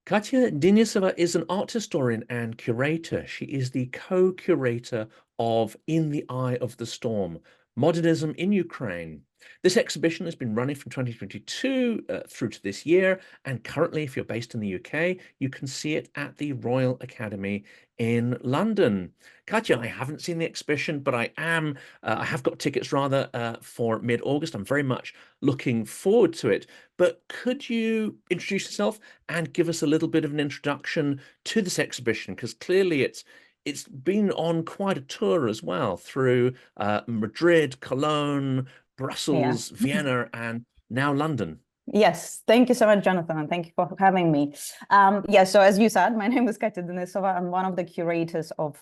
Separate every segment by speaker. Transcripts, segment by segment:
Speaker 1: Katia Denysova is an art historian and curator. She is the co-curator of In the Eye of the Storm, Modernism in Ukraine. This exhibition has been running from 2022 through to this year, and currently, if you're based in the UK, you can see it at the Royal Academy in London. Katya, I haven't seen the exhibition, but I have got tickets rather for mid-August. I'm very much looking forward to it. But could you introduce yourself and give us a little bit of an introduction to this exhibition? Because clearly it's been on quite a tour as well through Madrid, Cologne,
Speaker 2: Yeah.
Speaker 1: Brussels, Vienna, and now London.
Speaker 2: Yes, thank you so much, Jonathan, and thank you for having me. Yeah, so as you said, my name is Katia Denysova. I'm one of the curators of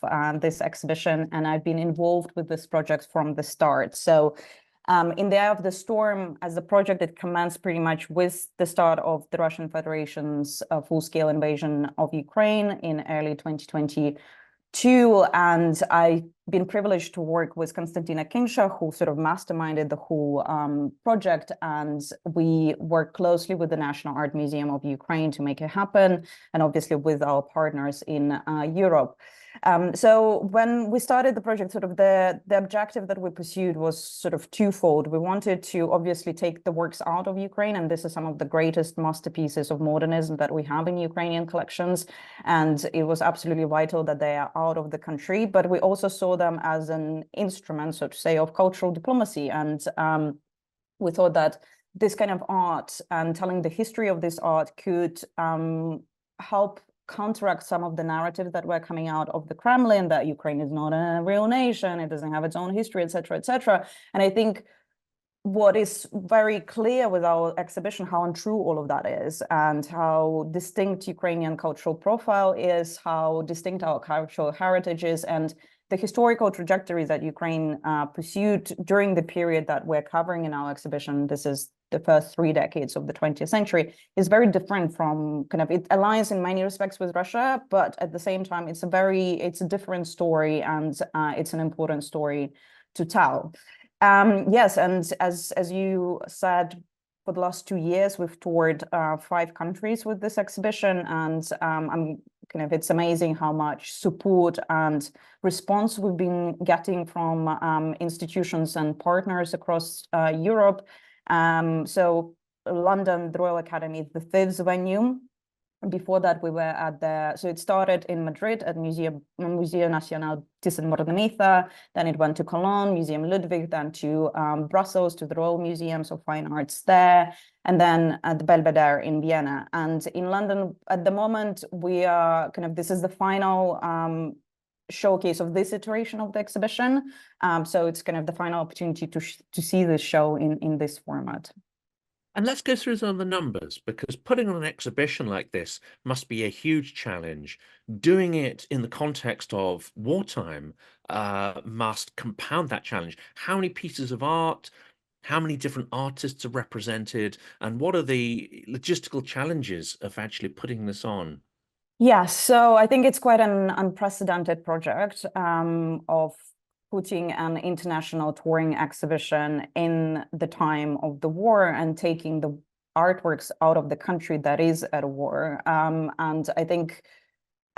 Speaker 2: this exhibition, and I've been involved with this project from the start. So in the Eye of the Storm, as a project, it commenced pretty much with the start of the Russian Federation's full-scale invasion of Ukraine in early 2022. And I've been privileged to work with Konstantina Kinsha, who sort of masterminded the whole project. And we work closely with the National Art Museum of Ukraine to make it happen, and obviously with our partners in Europe. So when we started the project, sort of the objective that we pursued was sort of twofold. We wanted to obviously take the works out of Ukraine, and this is some of the greatest masterpieces of modernism that we have in Ukrainian collections. And it was absolutely vital that they are out of the country, but we also saw them as an instrument, so to say, of cultural diplomacy. And we thought that this kind of art and telling the history of this art could help counteract some of the narratives that were coming out of the Kremlin, that Ukraine is not a real nation, it doesn't have its own history, etc., etc. And I think what is very clear with our exhibition, how untrue all of that is, and how distinct Ukrainian cultural profile is, how distinct our cultural heritage is, and the historical trajectory that Ukraine pursued during the period that we're covering in our exhibition. This is the first 3 decades of the 20th century, is very different from it aligns in many respects with Russia, but at the same time, it's a different story, and it's an important story to tell. Yes, and as you said, for the last 2 years, we've toured 5 countries with this exhibition, and it's amazing how much support and response we've been getting from institutions and partners across Europe. So London, the Royal Academy is the 5th venue. Before that, we were so it started in Madrid at Museo Nacional Thyssen-Bornemisza, then it went to Cologne, Museum Ludwig, then to Brussels, to the Royal Museums of Fine Arts there, and then at the Belvedere in Vienna. And in London, at the moment, we are this is the final showcase of this iteration of the exhibition. So it's the final opportunity to see this show in this format.
Speaker 1: And let's go through some of the numbers, because putting on an exhibition like this must be a huge challenge. Doing it in the context of wartime must compound that challenge. How many pieces of art, how many different artists are represented, and what are the logistical challenges of actually putting this on?
Speaker 2: Yeah, so I think it's quite an unprecedented project of putting an international touring exhibition in the time of the war and taking the artworks out of the country that is at war. And I think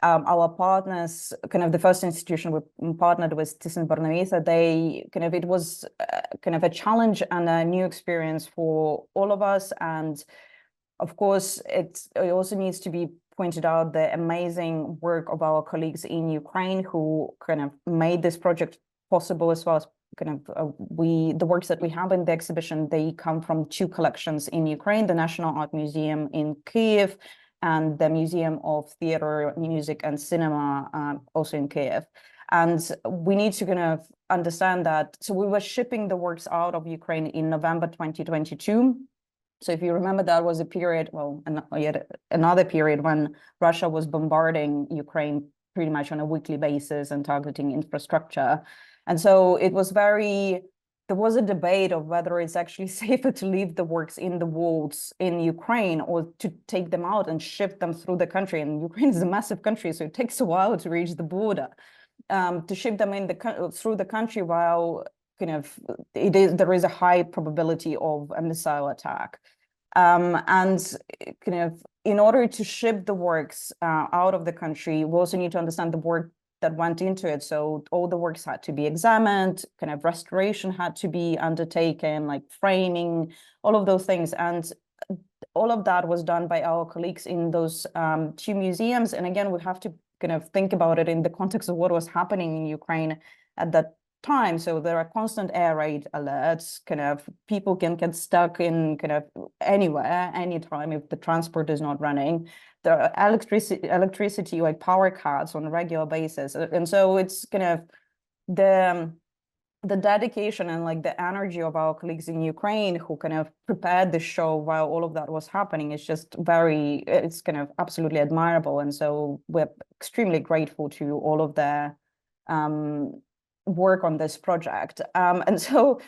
Speaker 2: our partners, the first institution we partnered with, Thyssen-Bornemisza, it was a challenge and a new experience for all of us. And of course, it also needs to be pointed out the amazing work of our colleagues in Ukraine who made this project possible, as well as the works that we have in the exhibition. They come from 2 collections in Ukraine: the National Art Museum in Kyiv and the Museum of Theatre, Music and Cinema, also in Kyiv. And we need to understand that. So we were shipping the works out of Ukraine in November 2022. So if you remember, that was a period, yet another period when Russia was bombarding Ukraine pretty much on a weekly basis and targeting infrastructure. And so there was a debate of whether it's actually safer to leave the works in the walls in Ukraine or to take them out and ship them through the country. And Ukraine is a massive country, so it takes a while to reach the border. To ship them through the country while there is a high probability of a missile attack. And in order to ship the works out of the country, we also need to understand the work that went into it. So all the works had to be examined, kind of restoration had to be undertaken, like framing, all of those things. And all of that was done by our colleagues in those two museums. And again, we have to kind of think about it in the context of what was happening in Ukraine at that time. So there are constant air raid alerts, kind of people can get stuck in kind of anywhere, anytime if the transport is not running. There are electricity like power cuts on a regular basis. And so it's kind of the dedication and like the energy of our colleagues in Ukraine who kind of prepared the show while all of that was happening is just it's kind of absolutely admirable. And so we're extremely grateful to all of their work on this project. And so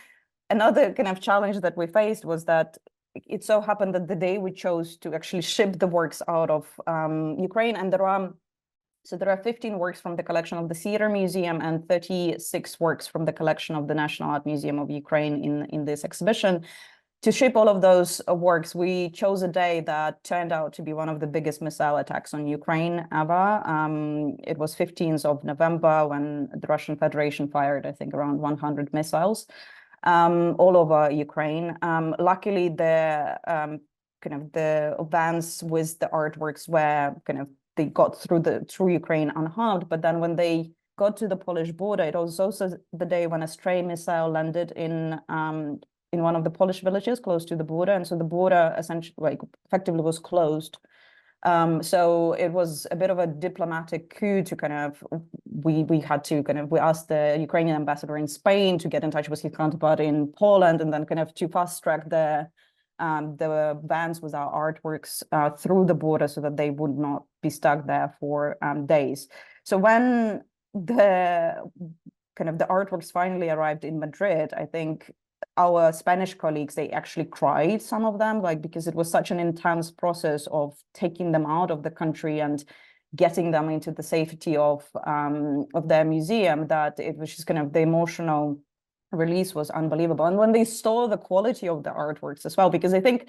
Speaker 2: another kind of challenge that we faced was that it so happened that the day we chose to actually ship the works out of Ukraine, and there are 15 works from the collection of the Theater Museum and 36 works from the collection of the National Art Museum of Ukraine in this exhibition. To ship all of those works, we chose a day that turned out to be one of the biggest missile attacks on Ukraine ever. It was 15th of November when the Russian Federation fired, I think, around 100 missiles all over Ukraine. Luckily, the vans with the artworks were they got through Ukraine unharmed. But then when they got to the Polish border, it was also the day when a stray missile landed in one of the Polish villages close to the border. And so the border essentially, effectively was closed. So it was a bit of a diplomatic coup to we asked the Ukrainian ambassador in Spain to get in touch with his counterpart in Poland, and then to fast track the vans with our artworks through the border so that they would not be stuck there for days. So when the artworks finally arrived in Madrid, I think our Spanish colleagues, they actually cried, some of them, because it was such an intense process of taking them out of the country and getting them into the safety of their museum, that it was just the emotional release was unbelievable. And when they saw the quality of the artworks as well, because I think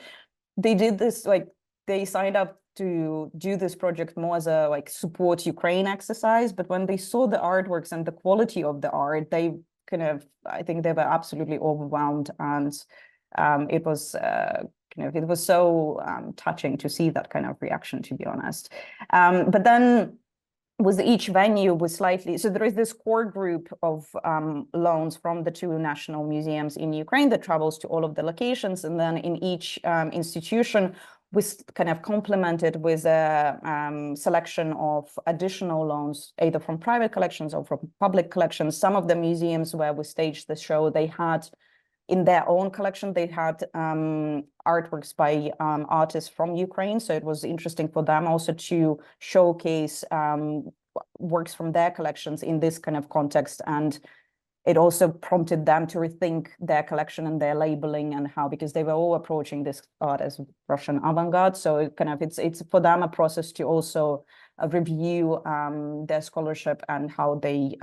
Speaker 2: they did this, they signed up to do this project more as a support Ukraine exercise, but when they saw the artworks and the quality of the art, they I think they were absolutely overwhelmed. And it was it was so touching to see that kind of reaction, to be honest. But then with each venue was so there is this core group of loans from the two national museums in Ukraine that travels to all of the locations, and then in each institution was complemented with a selection of additional loans, either from private collections or from public collections. Some of the museums where we staged the show, they had in their own collection, they had artworks by artists from Ukraine. So it was interesting for them also to showcase works from their collections in this context. And it also prompted them to rethink their collection and their labeling and how, because they were all approaching this art as Russian avant-garde. So it's for them a process to also review their scholarship and how they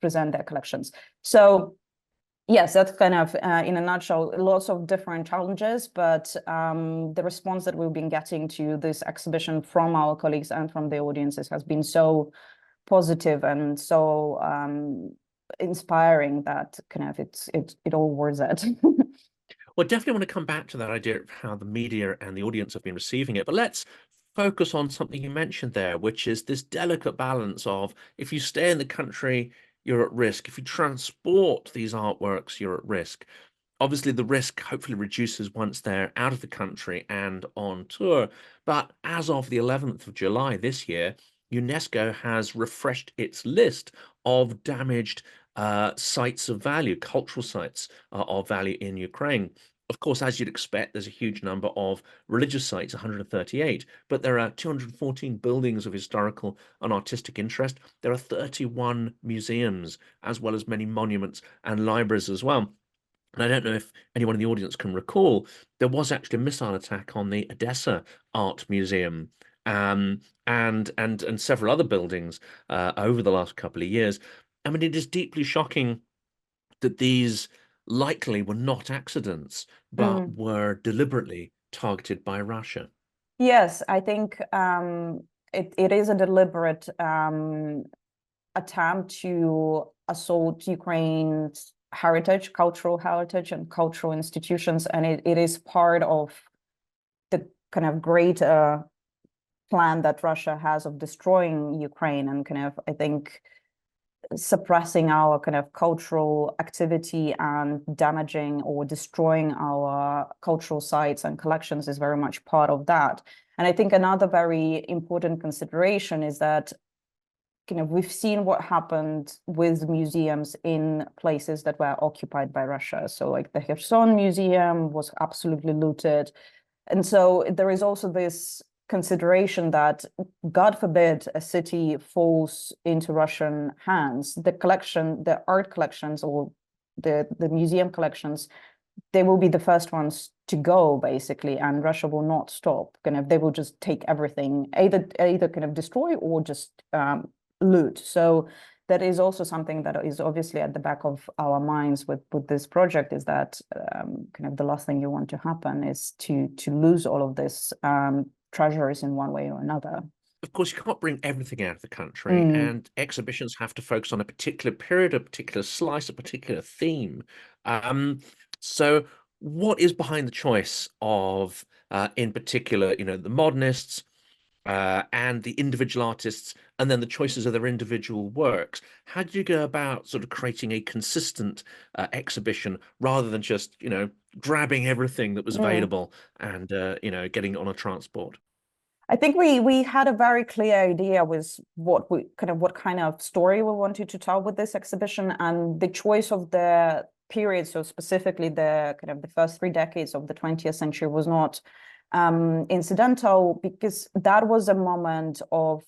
Speaker 2: present their collections. So yes, that's in a nutshell, lots of different challenges, but the response that we've been getting to this exhibition from our colleagues and from the audiences has been so positive and so inspiring that it all worth it.
Speaker 1: Well, definitely want to come back to that idea of how the media and the audience have been receiving it, but let's focus on something you mentioned there, which is this delicate balance of, if you stay in the country, you're at risk. If you transport these artworks, you're at risk. Obviously, the risk hopefully reduces once they're out of the country and on tour. But as of the 11th of July this year, UNESCO has refreshed its list of damaged sites of value, cultural sites of value in Ukraine. Of course, as you'd expect, there's a huge number of religious sites, 138, but there are 214 buildings of historical and artistic interest. There are 31 museums, as well as many monuments and libraries as well. And I don't know if anyone in the audience can recall, there was actually a missile attack on the Odessa Art Museum and several other buildings over the last couple of years. I mean, it is deeply shocking that these likely were not accidents, but were deliberately targeted by Russia.
Speaker 2: Yes, I think it is a deliberate attempt to assault Ukraine's heritage, cultural heritage, and cultural institutions, and it is part of the kind of greater plan that Russia has of destroying Ukraine and kind of, I think, suppressing our kind of cultural activity and damaging or destroying our cultural sites and collections is very much part of that. And I think another very important consideration is that we've seen what happened with museums in places that were occupied by Russia. So like the Kherson Museum was absolutely looted. And so there is also this consideration that, God forbid, a city falls into Russian hands, the art collections or the museum collections, they will be the first ones to go, basically, and Russia will not stop. They will just take everything, either kind of destroy or just loot. So that is also something that is obviously at the back of our minds with this project, is that the last thing you want to happen is to lose all of this treasures in one way or another.
Speaker 1: Of course, you can't bring everything out of the country, and exhibitions have to focus on a particular period, a particular slice, a particular theme. So what is behind the choice of, in particular, the modernists, and the individual artists, and then the choices of their individual works? How did you go about sort of creating a consistent exhibition rather than just, grabbing everything that was available and, getting it on a transport?
Speaker 2: I think we had a very clear idea with what kind of story we wanted to tell with this exhibition, and the choice of the period, so specifically the first 3 decades of the 20th century, was not incidental, because that was a moment of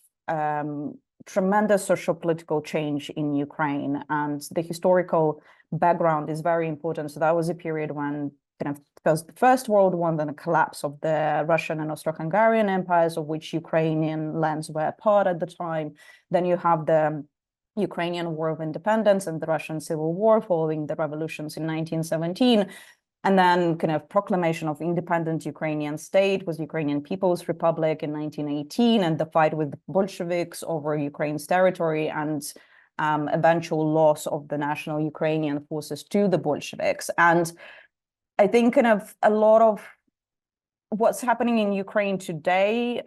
Speaker 2: tremendous social-political change in Ukraine, and the historical background is very important. So that was a period when the First World War, then the collapse of the Russian and Austro-Hungarian empires, of which Ukrainian lands were a part at the time. Then you have the Ukrainian War of Independence and the Russian Civil War following the revolutions in 1917. And then proclamation of independent Ukrainian state was Ukrainian People's Republic in 1918, and the fight with the Bolsheviks over Ukraine's territory, and eventual loss of the national Ukrainian forces to the Bolsheviks. And I think a lot of what's happening in Ukraine today,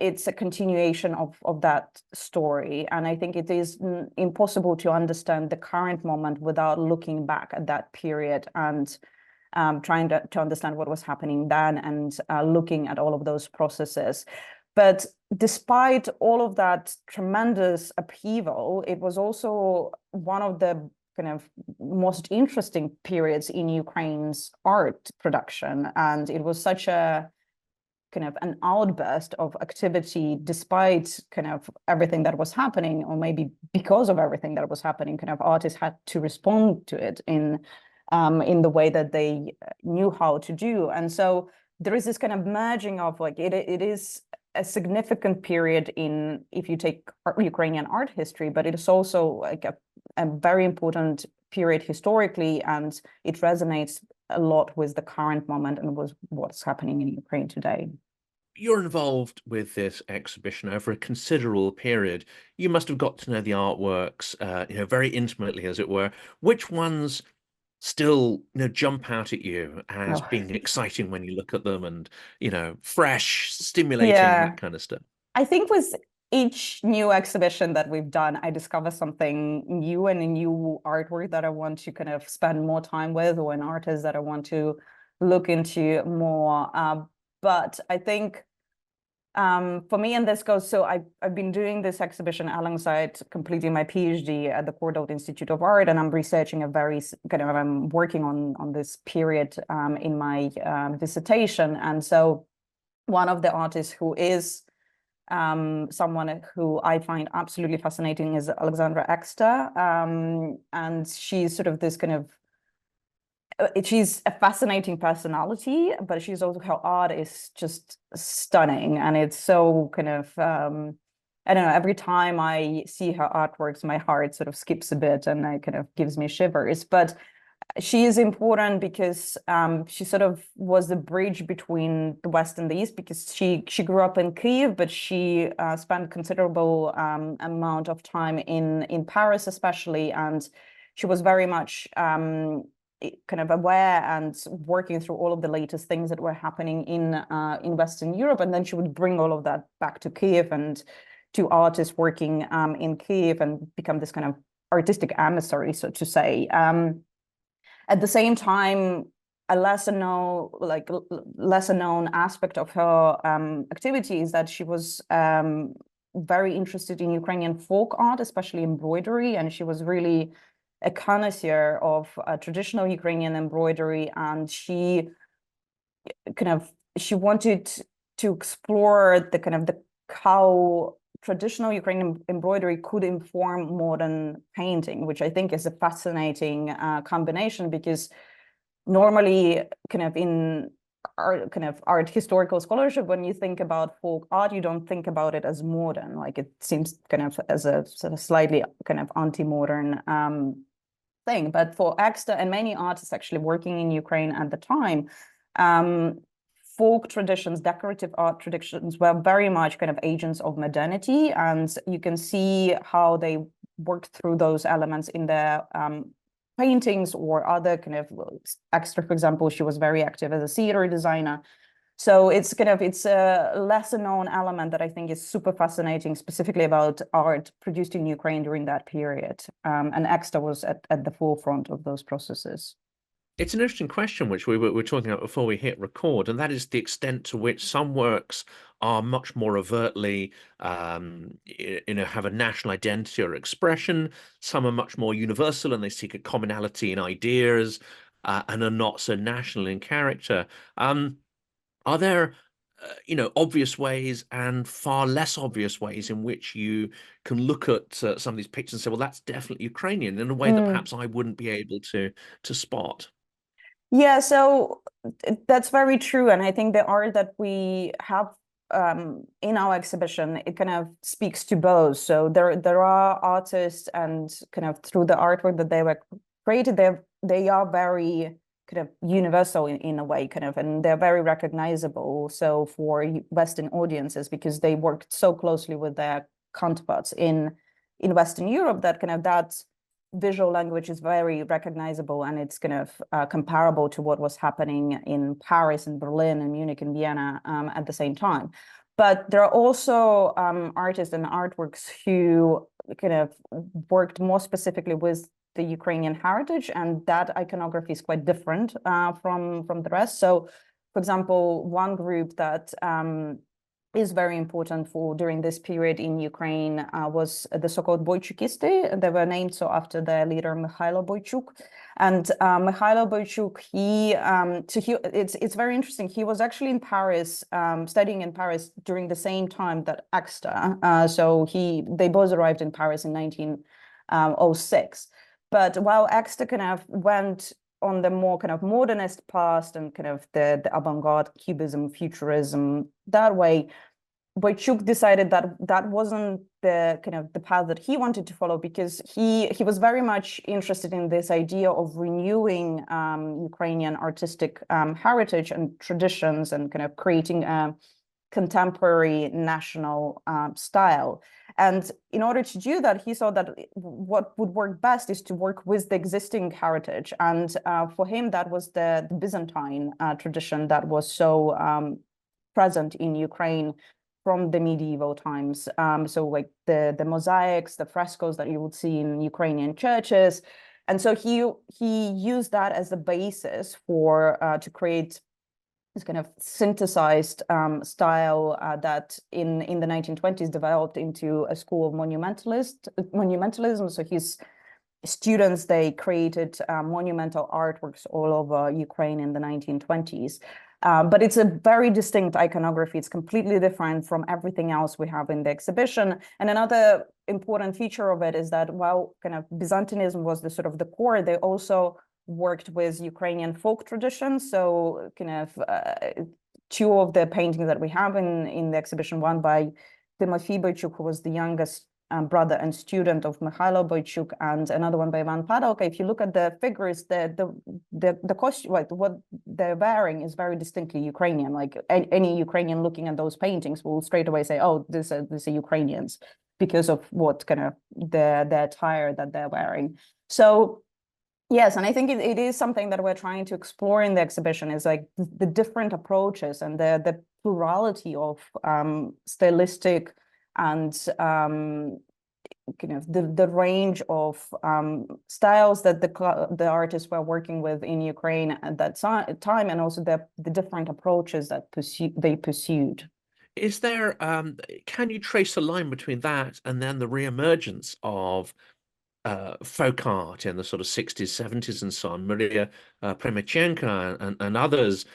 Speaker 2: it's a continuation of that story. And I think it is impossible to understand the current moment without looking back at that period and trying to understand what was happening then, and looking at all of those processes. But despite all of that tremendous upheaval, it was also one of the most interesting periods in Ukraine's art production. And it was such a an outburst of activity, despite everything that was happening, or maybe because of everything that was happening, artists had to respond to it in the way that they knew how to do. And so there is this merging of it is a significant period in, if you take Ukrainian art history, but it is also a very important period historically, and it resonates a lot with the current moment and with what's happening in Ukraine today.
Speaker 1: You're involved with this exhibition over a considerable period. You must have got to know the artworks, very intimately, as it were. Which ones still, jump out at you as being exciting when you look at them, and, fresh, stimulating, that kind of stuff?
Speaker 2: I think with each new exhibition that we've done, I discover something new and a new artwork that I want to spend more time with, or an artist that I want to look into more. But I think for me, and this goes, so I've been doing this exhibition alongside completing my PhD at the Cordova Institute of Art, and I'm researching I'm working on this period in my dissertation. And so one of the artists who is someone who I find absolutely fascinating is Alexandra Exter. And she's sort of this she's a fascinating personality, but she's also, her art is just stunning. And it's so I don't know, every time I see her artworks, my heart sort of skips a bit, and it gives me shivers. But she is important because she sort of was the bridge between the West and the East, because she grew up in Kyiv, but she spent considerable amount of time in Paris, especially, and she was very much kind of aware and working through all of the latest things that were happening in Western Europe, and then she would bring all of that back to Kyiv and to artists working in Kyiv and become this kind of artistic emissary, so to say. At the same time, a lesser known aspect of her activity is that she was very interested in Ukrainian folk art, especially embroidery, and she was really a connoisseur of traditional Ukrainian embroidery, and she wanted to explore how traditional Ukrainian embroidery could inform modern painting, which I think is a fascinating combination, because normally in art historical scholarship, when you think about folk art, you don't think about it as modern. Like, it seems as a sort of slightly anti-modern thing. But for Exter and many artists actually working in Ukraine at the time, folk traditions, decorative art traditions were very much agents of modernity, and you can see how they worked through those elements in their paintings or other Exter, for example, she was very active as a theater designer. So it's a lesser known element that I think is super fascinating, specifically about art produced in Ukraine during that period. And Exter was at the forefront of those processes.
Speaker 1: It's an interesting question, which we were talking about before we hit record, and that is the extent to which some works are much more overtly, have a national identity or expression. Some are much more universal, and they seek a commonality in ideas, and are not so national in character. Are there, obvious ways and far less obvious ways in which you can look at some of these pictures and say, well, that's definitely Ukrainian, in a way that perhaps I wouldn't be able to spot?
Speaker 2: Yeah, so that's very true. And I think the art that we have in our exhibition, it speaks to both. So there are artists, and through the artwork that they were created, they are very universal in a way, and they're very recognizable. So for Western audiences, because they worked so closely with their counterparts in Western Europe, that that visual language is very recognizable, and it's comparable to what was happening in Paris and Berlin and Munich and Vienna at the same time. But there are also artists and artworks who worked more specifically with the Ukrainian heritage, and that iconography is quite different from the rest. So, for example, one group that is very important for during this period in Ukraine was the so-called Boychukisti. They were named so after their leader Mikhailo Boychuk. And Mikhailo Boychuk, it's very interesting. He was actually in Paris, studying in Paris during the same time that Exter. So they both arrived in Paris in 1906. But while Exter went on the more modernist past and the avant-garde Cubism, Futurism, that way, Boychuk decided that that wasn't the the path that he wanted to follow, because he was very much interested in this idea of renewing Ukrainian artistic heritage and traditions, and creating a contemporary national style. And in order to do that, he saw that what would work best is to work with the existing heritage. And for him, that was the Byzantine tradition that was so present in Ukraine from the medieval times. So like the mosaics, the frescoes that you would see in Ukrainian churches. And so he used that as the basis for to create this synthesized style that in the 1920s developed into a school of monumentalism. So his students, they created monumental artworks all over Ukraine in the 1920s. But it's a very distinct iconography. It's completely different from everything else we have in the exhibition. And another important feature of it is that while Byzantinism was the sort of the core, they also worked with Ukrainian folk traditions. So two of the paintings that we have in the exhibition, one by Timofey Boychuk, who was the youngest brother and student of Mikhailo Boychuk, and another one by Ivan Padalka. If you look at the figures, the costume, like what they're wearing, is very distinctly Ukrainian. Like any Ukrainian looking at those paintings will straight away say, "Oh, these are Ukrainians," because of what kind of the attire that they're wearing. So yes, and I think it is something that we're trying to explore in the exhibition, is like the different approaches and the plurality of stylistic and kind of the range of styles that the artists were working with in Ukraine at that time, and also the different approaches that they pursued.
Speaker 1: Is there, can you trace a line between that and then the reemergence of folk art in the sort of 60s, 70s and so on? Maria Premychenko and others,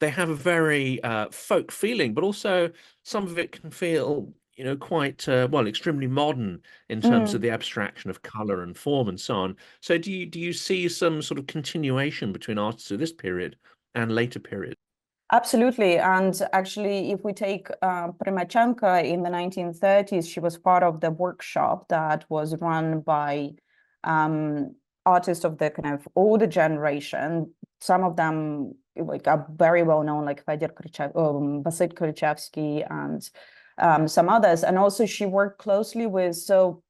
Speaker 1: they have a very folk feeling, but also some of it can feel, you know, quite, well, extremely modern in terms of the abstraction of color and form and so on. So do you see some sort of continuation between artists of this period and later periods?
Speaker 2: Absolutely. And actually, if we take Premychenko in the 1930s, she was part of the workshop that was run by artists of the kind of older generation. Some of them like are very well known, like Vasil Krychevsky and some others. And also she worked closely with, so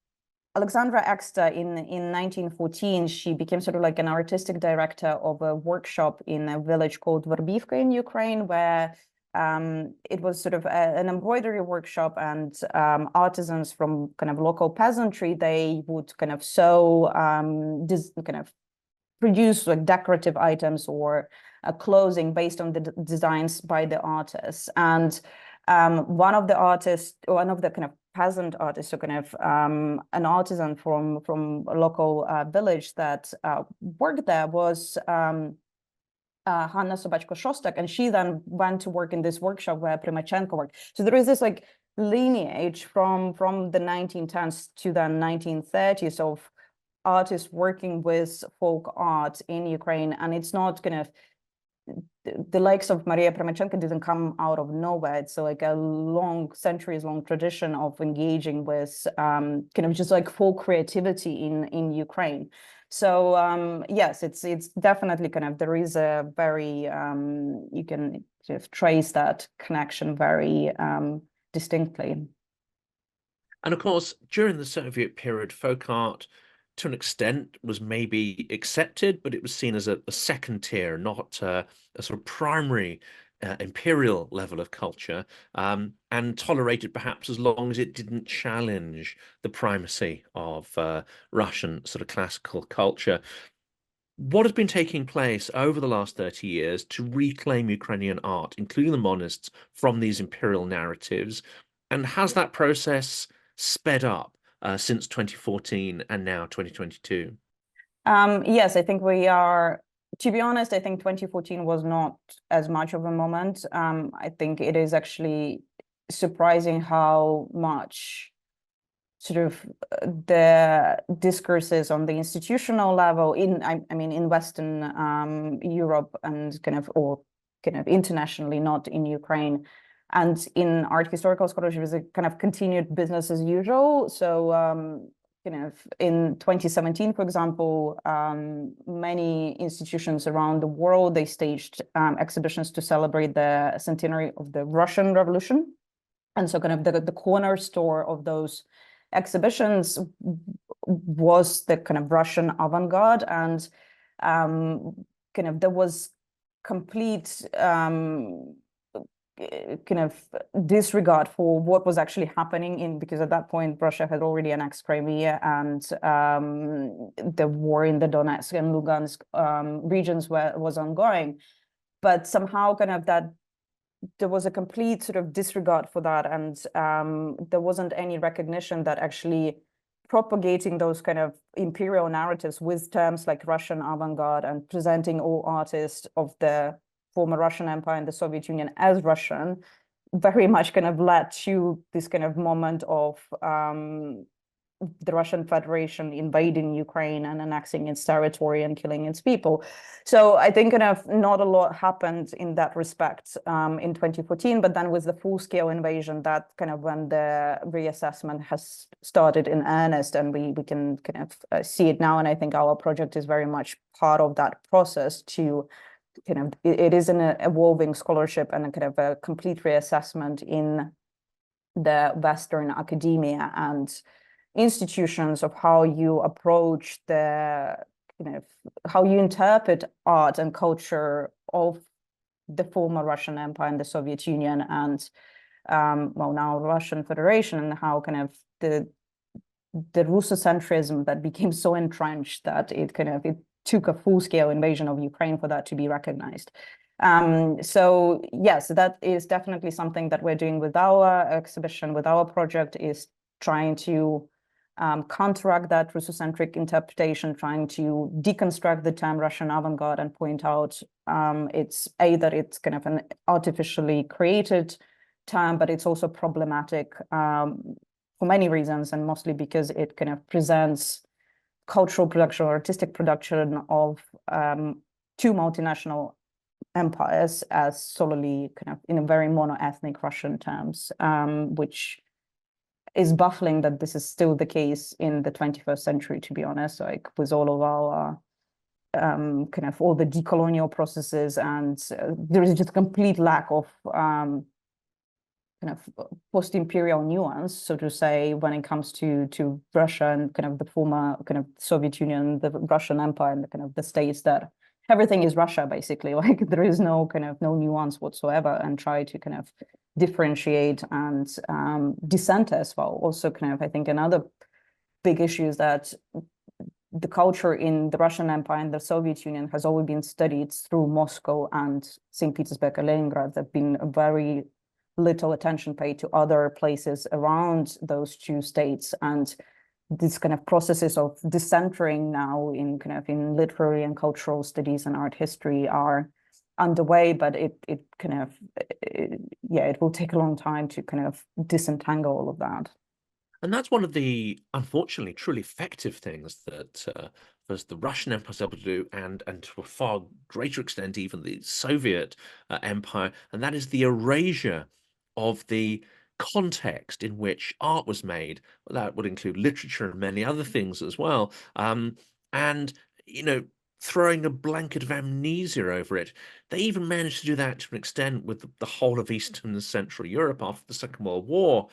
Speaker 2: Alexandra Exter in 1914, she became sort of like an artistic director of a workshop in a village called Verbivka in Ukraine, where it was sort of an embroidery workshop, and artisans from kind of local peasantry, they would kind of sew, kind of produce like decorative items or clothing based on the designs by the artists. And one of the kind of peasant artists, so kind of an artisan from a local village that worked there, was Hanna Sobachko-Shostak, and she then went to work in this workshop where Premychenko worked. So there is this like lineage from the 1910s to the 1930s of artists working with folk art in Ukraine, and it's not kind of the likes of Maria Premychenko didn't come out of nowhere. It's like a centuries-long tradition of engaging with kind of just like folk creativity in Ukraine. So yes, it's definitely kind of, there is a very you can sort of trace that connection very distinctly.
Speaker 1: And of course, during the Soviet period, folk art, to an extent, was maybe accepted, but it was seen as a second tier, not a sort of primary imperial level of culture, and tolerated perhaps as long as it didn't challenge the primacy of Russian sort of classical culture. What has been taking place over the last 30 years to reclaim Ukrainian art, including the Modernists, from these imperial narratives? And has that process sped up since 2014 and now 2022?
Speaker 2: Yes, I think we are, to be honest, I think 2014 was not as much of a moment. I think it is actually surprising how much sort of the discourses on the institutional level I mean, in Western Europe and kind of internationally, not in Ukraine, and in art historical scholarship is a kind of continued business as usual. So kind of in 2017, for example, many institutions around the world, they staged exhibitions to celebrate the centenary of the Russian Revolution. And so kind of the corner store of those exhibitions was the kind of Russian avant-garde, and kind of there was complete kind of disregard for what was actually happening because at that point Russia had already annexed Crimea, and the war in the Donetsk and Lugansk regions was ongoing, but somehow kind of that there was a complete sort of disregard for that, and there wasn't any recognition that actually propagating those kind of imperial narratives with terms like Russian avant-garde and presenting all artists of the former Russian Empire and the Soviet Union as Russian very much kind of led to this kind of moment of the Russian Federation invading Ukraine and annexing its territory and killing its people. So I think kind of not a lot happened in that respect in 2014, but then with the full-scale invasion, that kind of when the reassessment has started in earnest, and we can kind of see it now. And I think our project is very much part of that process to kind of, it is an evolving scholarship and a kind of a complete reassessment in the Western academia and institutions of how you approach the kind of how you interpret art and culture of the former Russian Empire and the Soviet Union and well, now Russian Federation, and how kind of the Russocentrism that became so entrenched that it took a full-scale invasion of Ukraine for that to be recognized. So yes, that is definitely something that we're doing with our exhibition, with our project, is trying to counteract that Russocentric interpretation, trying to deconstruct the term Russian avant-garde and point out it's that it's kind of an artificially created term, but it's also problematic for many reasons, and mostly because it kind of presents cultural production or artistic production of two multinational empires as solely kind of in a very mono-ethnic Russian terms, which is baffling that this is still the case in the 21st century, to be honest, like with all of our kind of all the decolonial processes, and there is just a complete lack of kind of post-imperial nuance, so to say, when it comes to Russia and kind of the former kind of Soviet Union, the Russian Empire, and the kind of the states that everything is Russia, basically. Like there is no nuance whatsoever, and try to kind of differentiate and dissent as well. Also, kind of, I think another big issue is that the culture in the Russian Empire and the Soviet Union has always been studied through Moscow and St. Petersburg and Leningrad. There've been very little attention paid to other places around those two states, and these kind of processes of decentering now in kind of in literary and cultural studies and art history are underway, but it will take a long time to kind of disentangle all of that.
Speaker 1: And that's one of the, unfortunately, truly effective things that was the Russian Empire was able to do, and to a far greater extent even the Soviet Empire, and that is the erasure of the context in which art was made. That would include literature and many other things as well. And, you know, throwing a blanket of amnesia over it. They even managed to do that to an extent with the whole of Eastern and Central Europe after the Second World War.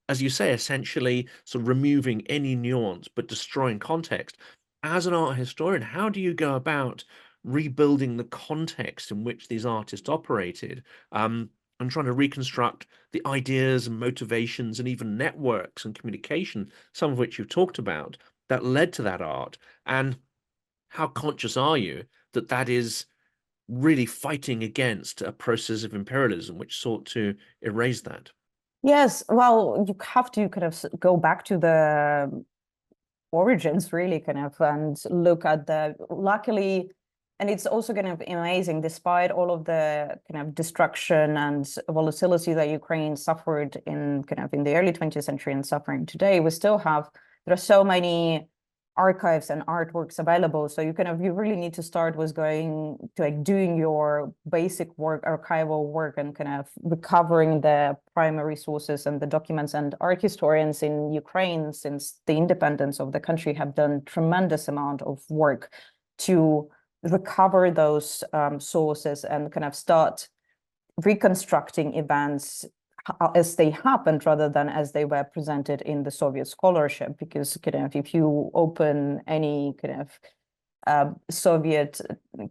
Speaker 1: As you say, essentially sort of removing any nuance but destroying context. As an art historian, how do you go about rebuilding the context in which these artists operated, and trying to reconstruct the ideas and motivations and even networks and communication, some of which you've talked about, that led to that art? And how conscious are you that that is really fighting against a process of imperialism which sought to erase that?
Speaker 2: Yes, well, you have to kind of go back to the origins, really, kind of, and look at luckily, and it's also kind of amazing, despite all of the kind of destruction and volatility that Ukraine suffered in kind of in the early 20th century and suffering today, there are so many archives and artworks available. So you really need to start with going to doing your basic work, archival work, and kind of recovering the primary sources and the documents. And art historians in Ukraine, since the independence of the country, have done tremendous amount of work to recover those sources and kind of start reconstructing events as they happened rather than as they were presented in the Soviet scholarship. Because kind of if you open any kind of Soviet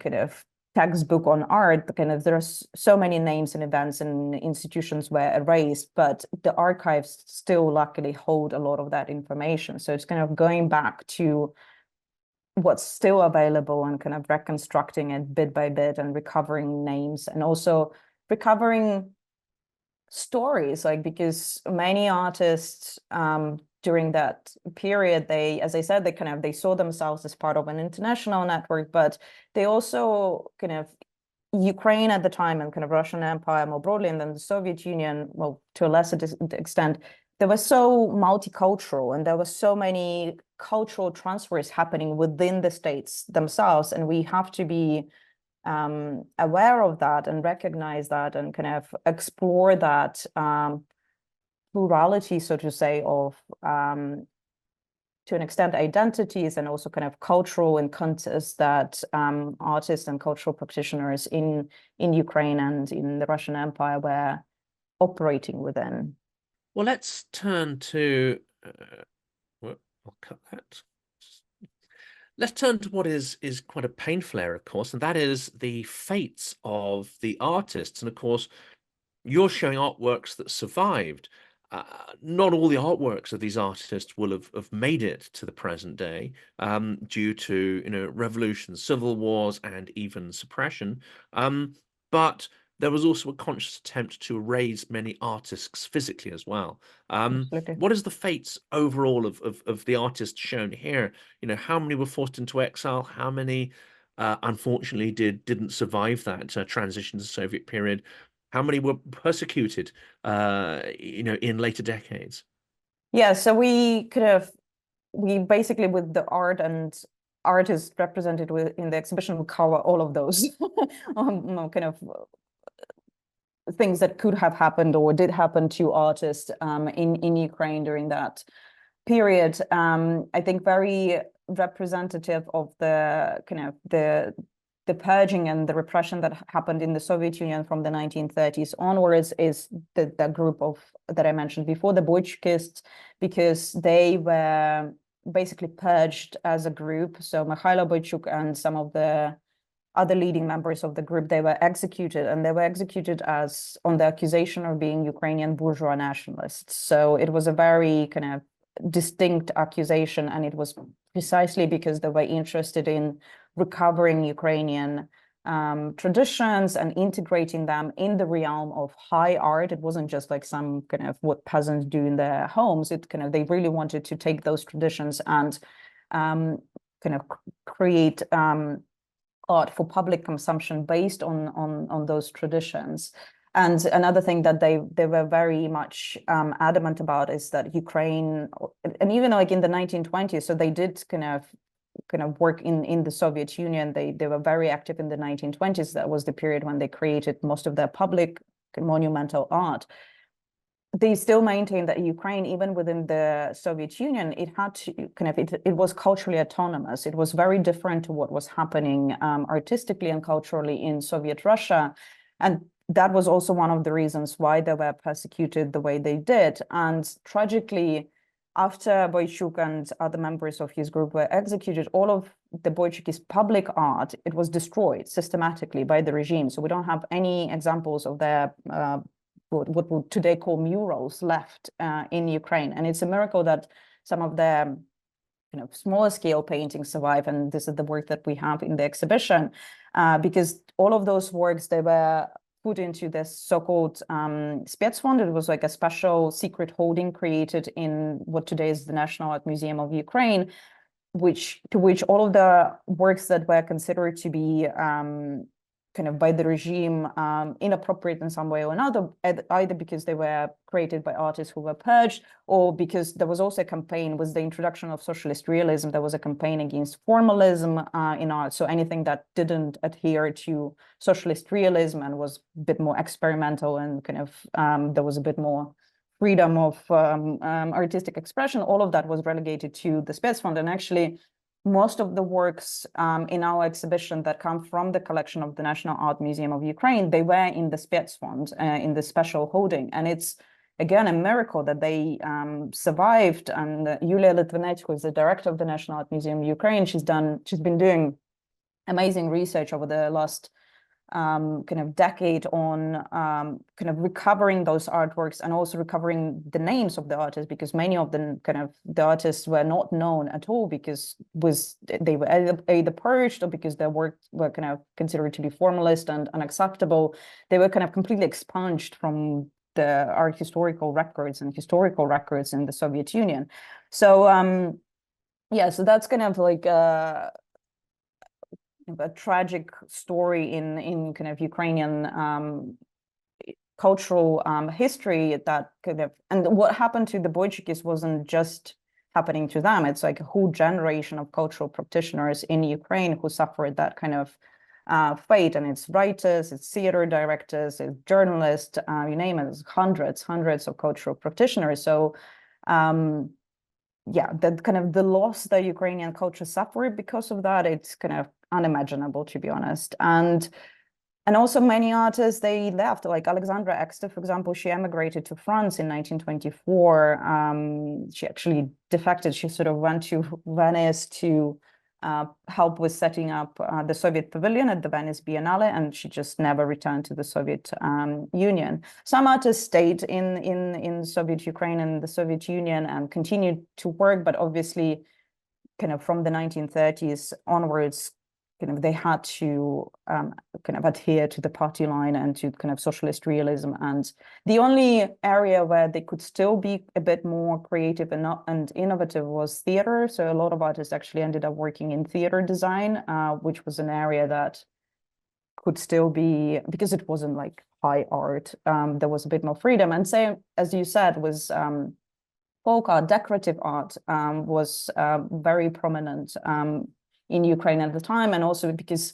Speaker 2: kind of textbook on art, kind of there's so many names and events and institutions were erased, but the archives still luckily hold a lot of that information. So it's kind of going back to what's still available and kind of reconstructing it bit by bit and recovering names, and also recovering stories, like, because many artists during that period, as I said, they saw themselves as part of an international network, but they also kind of, Ukraine at the time and kind of Russian Empire more broadly, and then the Soviet Union, well, to a lesser extent, they were so multicultural, and there were so many cultural transfers happening within the states themselves, and we have to be aware of that and recognize that and kind of explore that plurality, so to say, of to an extent identities and also kind of cultural encounters that artists and cultural practitioners in Ukraine and in the Russian Empire were operating within.
Speaker 1: Well, let's turn to, well, I'll cut that. Let's turn to what is quite a painful area, of course, and that is the fates of the artists. And of course, you're showing artworks that survived. Not all the artworks of these artists will have made it to the present day due to revolutions, civil wars, and even suppression. But there was also a conscious attempt to erase many artists physically as well. What is the fates overall of the artists shown here? How many were forced into exile? How many unfortunately didn't survive that transition to the Soviet period? How many were persecuted, in later decades?
Speaker 2: Yeah, so we basically, with the art and artists represented in the exhibition, we cover all of those kind of things that could have happened or did happen to artists in Ukraine during that period. I think very representative of the kind of the purging and the repression that happened in the Soviet Union from the 1930s onwards is the group of that I mentioned before, the Bolshevikists, because they were basically purged as a group. So Mikhailo Boychuk and some of the other leading members of the group, they were executed, and they were executed as on the accusation of being Ukrainian bourgeois nationalists. So it was a very kind of distinct accusation, and it was precisely because they were interested in recovering Ukrainian traditions and integrating them in the realm of high art. It wasn't just like some kind of what peasants do in their homes. It kind of, they really wanted to take those traditions and kind of create art for public consumption based on those traditions. And another thing that they were very much adamant about is that Ukraine, and even like in the 1920s, so they did kind of work in the Soviet Union. They were very active in the 1920s. That was the period when they created most of their public monumental art. They still maintain that Ukraine, even within the Soviet Union, it had to it was culturally autonomous. It was very different to what was happening artistically and culturally in Soviet Russia. And that was also one of the reasons why they were persecuted the way they did. And tragically, after Boychuk and other members of his group were executed, all of the Bolshevik public art, it was destroyed systematically by the regime. So we don't have any examples of their what we today call murals left in Ukraine. And it's a miracle that some of the smaller scale paintings survive. And this is the work that we have in the exhibition, because all of those works, they were put into this so-called Spetsfond. It was like a special secret holding created in what today is the National Art Museum of Ukraine, to which all of the works that were considered to be kind of by the regime inappropriate in some way or another, either because they were created by artists who were purged, or because there was also a campaign with the introduction of socialist realism. There was a campaign against formalism in art. So anything that didn't adhere to socialist realism and was a bit more experimental and kind of there was a bit more freedom of artistic expression, all of that was relegated to the Spetsfond. And actually, most of the works in our exhibition that come from the collection of the National Art Museum of Ukraine, they were in the Spetsfond, in the special holding. And it's, again, a miracle that they survived. And Yulia Litvinets, who is the director of the National Art Museum of Ukraine, she's been doing amazing research over the last kind of decade on kind of recovering those artworks and also recovering the names of the artists, because many of them the artists were not known at all because they were either purged or because their work were kind of considered to be formalist and unacceptable. They were kind of completely expunged from the art historical records and historical records in the Soviet Union. So yeah, so that's kind of like a tragic story in kind of Ukrainian cultural history that kind of, and what happened to the Boychikis wasn't just happening to them. It's like a whole generation of cultural practitioners in Ukraine who suffered that kind of fate, and it's writers, it's theater directors, it's journalists, you name it, it's hundreds of cultural practitioners. So yeah, that kind of the loss that Ukrainian culture suffered because of that, it's kind of unimaginable, to be honest. And also many artists, they left, like Alexandra Exter, for example, she emigrated to France in 1924. She actually defected. She sort of went to Venice to help with setting up the Soviet pavilion at the Venice Biennale, and she just never returned to the Soviet Union. Some artists stayed in Soviet Ukraine and the Soviet Union and continued to work, but obviously kind of from the 1930s onwards, kind of they had to kind of adhere to the party line and to kind of socialist realism. And the only area where they could still be a bit more creative and innovative was theater. So a lot of artists actually ended up working in theater design, which was an area that could still be, because it wasn't like high art, there was a bit more freedom. And same, as you said, was folk art, decorative art was very prominent in Ukraine at the time, and also because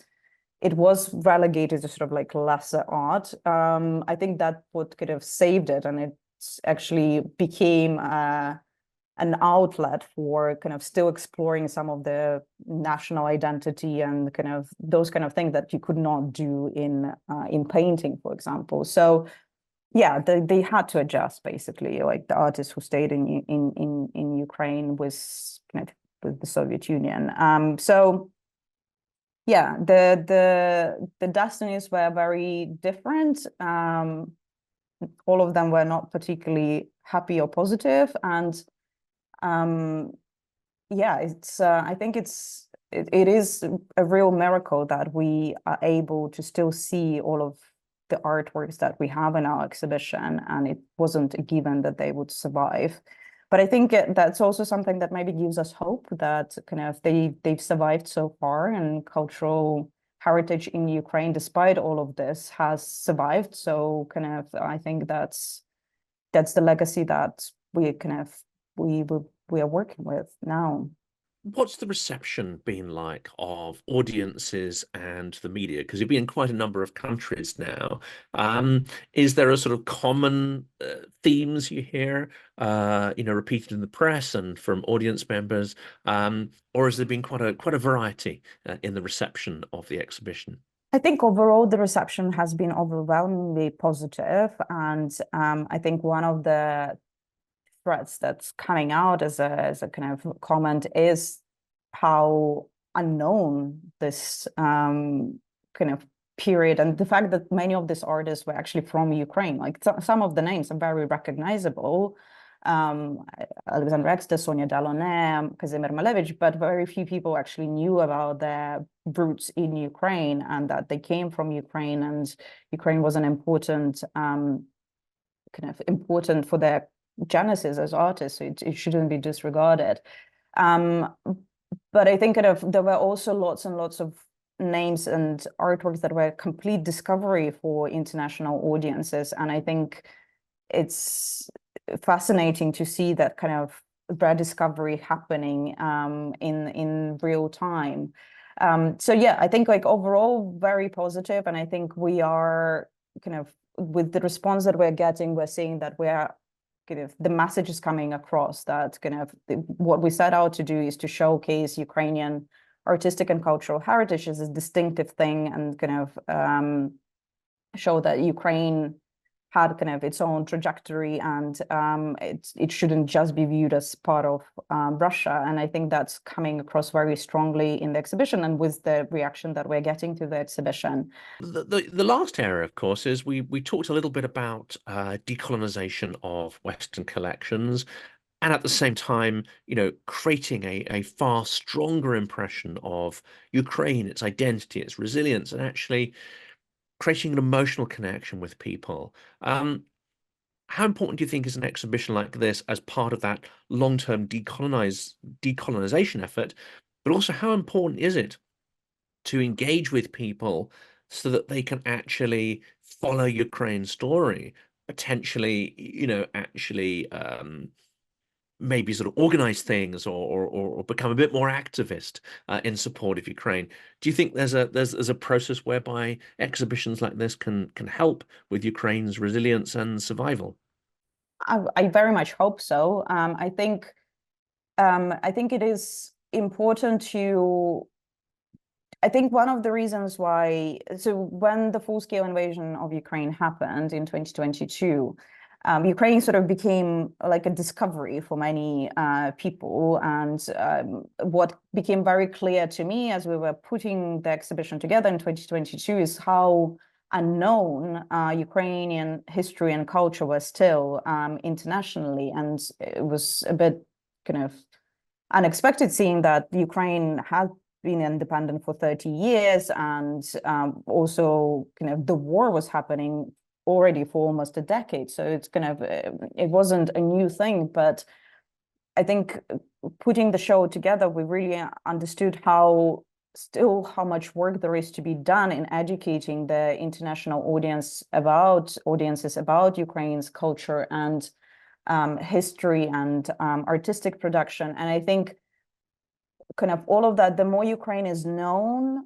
Speaker 2: it was relegated to sort of like lesser art. I think that what could have saved it, and it actually became an outlet for kind of still exploring some of the national identity and kind of those kind of things that you could not do in painting, for example. So yeah, they had to adjust, basically, like the artists who stayed in Ukraine was kind of with the Soviet Union. So yeah, the destinies were very different. All of them were not particularly happy or positive. And yeah, it's I think it is a real miracle that we are able to still see all of the artworks that we have in our exhibition, and it wasn't a given that they would survive. But I think that's also something that maybe gives us hope that kind of they've survived so far, and cultural heritage in Ukraine, despite all of this, has survived. So kind of I think that's the legacy that we kind of we are working with now.
Speaker 1: What's the reception been like of audiences and the media? Because you've been in quite a number of countries now. Is there a sort of common themes you hear, repeated in the press and from audience members, or has there been quite a variety in the reception of the exhibition?
Speaker 2: I think overall the reception has been overwhelmingly positive, and I think one of the threats that's coming out as a kind of comment is how unknown this kind of period, and the fact that many of these artists were actually from Ukraine. Like some of the names are very recognizable. Alexandra Exter, Sonia Delaunay, Kazimir Malevich, but very few people actually knew about their roots in Ukraine and that they came from Ukraine, and Ukraine was an important important for their genesis as artists, so it shouldn't be disregarded. But I think kind of there were also lots and lots of names and artworks that were complete discovery for international audiences, and I think it's fascinating to see that kind of rediscovery happening in real time. So yeah, I think like overall very positive, and I think we are kind of, with the response that we're getting, we're seeing that we're kind of, the message is coming across that kind of what we set out to do is to showcase Ukrainian artistic and cultural heritage as a distinctive thing, and kind of show that Ukraine had kind of its own trajectory, and it shouldn't just be viewed as part of Russia. And I think that's coming across very strongly in the exhibition and with the reaction that we're getting to the exhibition.
Speaker 1: The last area, of course, is we talked a little bit about decolonization of Western collections, and at the same time, creating a far stronger impression of Ukraine, its identity, its resilience, and actually creating an emotional connection with people. How important do you think is an exhibition like this as part of that long-term decolonization effort? But also, how important is it to engage with people so that they can actually follow Ukraine's story, potentially, actually maybe sort of organize things or become a bit more activist in support of Ukraine. Do you think there's a process whereby exhibitions like this can help with Ukraine's resilience and survival?
Speaker 2: I very much hope so. I think it is important to. I think one of the reasons why, so when the full-scale invasion of Ukraine happened in 2022, Ukraine sort of became like a discovery for many people. And what became very clear to me as we were putting the exhibition together in 2022 is how unknown Ukrainian history and culture were still internationally. And it was a bit kind of unexpected seeing that Ukraine had been independent for 30 years and also kind of the war was happening already for almost a decade. So it's kind of, it wasn't a new thing, but I think putting the show together, we really understood how much work there is to be done in educating the international audiences about Ukraine's culture and history and artistic production. And I think kind of all of that, the more Ukraine is known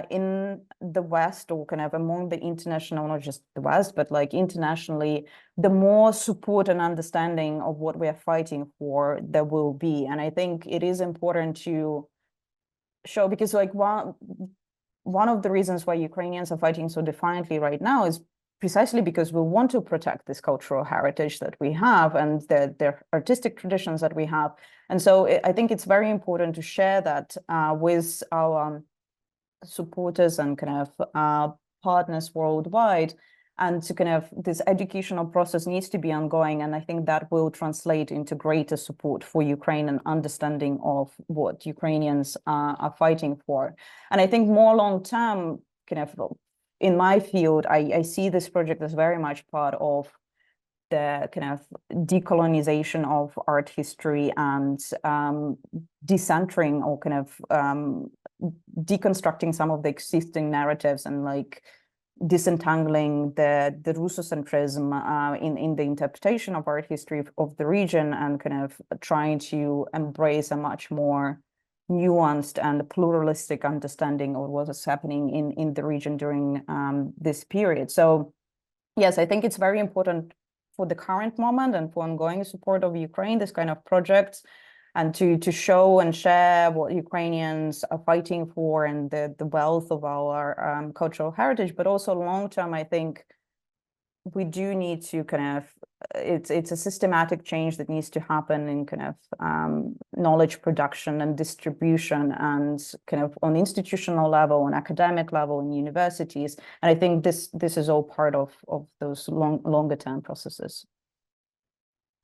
Speaker 2: in the West or kind of among the international, not just the West, but like internationally, the more support and understanding of what we are fighting for there will be. And I think it is important to show, because like one of the reasons why Ukrainians are fighting so defiantly right now is precisely because we want to protect this cultural heritage that we have and the artistic traditions that we have. And so I think it's very important to share that with our supporters and kind of partners worldwide. And to kind of, this educational process needs to be ongoing. And I think that will translate into greater support for Ukraine and understanding of what Ukrainians are fighting for. And I think more long-term, kind of, in my field, I see this project as very much part of the kind of decolonization of art history and decentering or kind of deconstructing some of the existing narratives and like disentangling the Russocentrism in the interpretation of art history of the region and kind of trying to embrace a much more nuanced and pluralistic understanding of what is happening in the region during this period. So yes, I think it's very important for the current moment and for ongoing support of Ukraine, this kind of projects, and to show and share what Ukrainians are fighting for and the wealth of our cultural heritage. But also long term, I think we do need to kind of, it's a systematic change that needs to happen in kind of knowledge production and distribution and kind of on institutional level, on academic level, in universities. And I think this is all part of those longer term processes.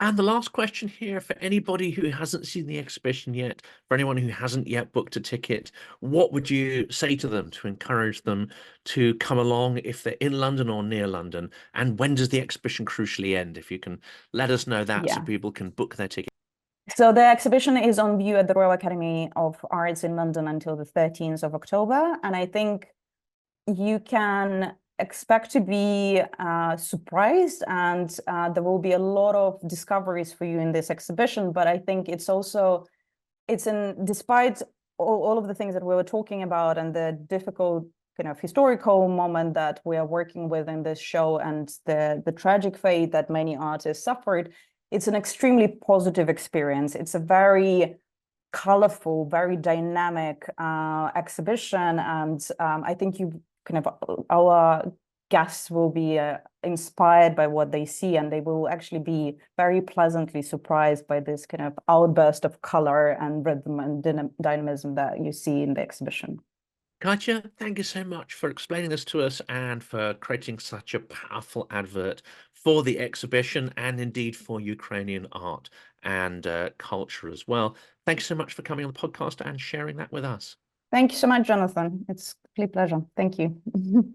Speaker 1: And the last question here, for anybody who hasn't seen the exhibition yet, for anyone who hasn't yet booked a ticket, what would you say to them to encourage them to come along if they're in London or near London? And when does the exhibition crucially end? If you can let us know that so people can book their ticket.
Speaker 2: So the exhibition is on view at the Royal Academy of Arts in London until the 13th of October. And I think you can expect to be surprised, and there will be a lot of discoveries for you in this exhibition. But I think it's also, despite all of the things that we were talking about and the difficult kind of historical moment that we are working with in this show and the tragic fate that many artists suffered, it's an extremely positive experience. It's a very colorful, very dynamic exhibition. And I think our guests will be inspired by what they see, and they will actually be very pleasantly surprised by this kind of outburst of color and rhythm and dynamism that you see in the exhibition.
Speaker 1: Katya, thank you so much for explaining this to us and for creating such a powerful advert for the exhibition and indeed for Ukrainian art and culture as well. Thank you so much for coming on the podcast and sharing that with us.
Speaker 2: Thank you so much, Jonathan. It's a complete pleasure. Thank you.